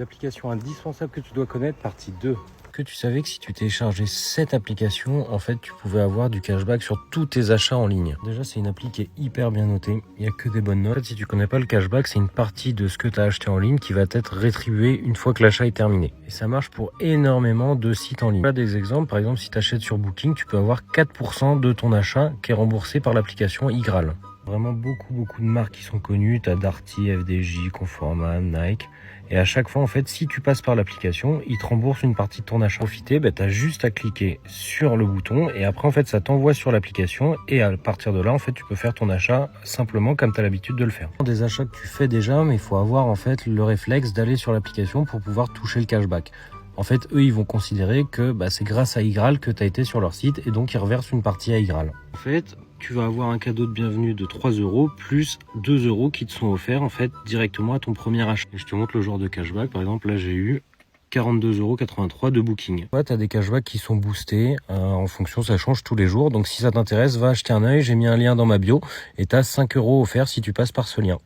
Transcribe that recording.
L'application indispensable que tu dois connaître, partie 2. Que tu savais que si tu téléchargeais cette application, en fait, tu pouvais avoir du cashback sur tous tes achats en ligne. Déjà, c'est une appli qui est hyper bien notée. Il n'y a que des bonnes notes. En fait, si tu connais pas le cashback, c'est une partie de ce que tu as acheté en ligne qui va être rétribuée une fois que l'achat est terminé. Et ça marche pour énormément de sites en ligne. Voilà des exemples. Par exemple, si tu achètes sur Booking, tu peux avoir 4% de ton achat qui est remboursé par l'application iGraal. Vraiment beaucoup de marques qui sont connues. Tu as Darty, FDJ, Conforama, Nike. Et à chaque fois, en fait, si tu passes par l'application, il te rembourse une partie de ton achat. Profiter, tu as juste à cliquer sur le bouton et après, en fait, ça t'envoie sur l'application et à partir de là, en fait, tu peux faire ton achat simplement comme tu as l'habitude de le faire. Des achats que tu fais déjà, mais il faut avoir en fait le réflexe d'aller sur l'application pour pouvoir toucher le cashback. En fait, eux, ils vont considérer que c'est grâce à iGraal que tu as été sur leur site et donc ils reversent une partie à iGraal. En fait, tu vas avoir un cadeau de bienvenue de 3 € plus 2 € qui te sont offerts en fait directement à ton premier achat. Et je te montre le genre de cashback. Par exemple, là, j'ai eu 42,83 € de Booking. Tu as des cashbacks qui sont boostés en fonction, ça change tous les jours. Donc si ça t'intéresse, va acheter un œil. J'ai mis un lien dans ma bio et tu as 5 € offerts si tu passes par ce lien.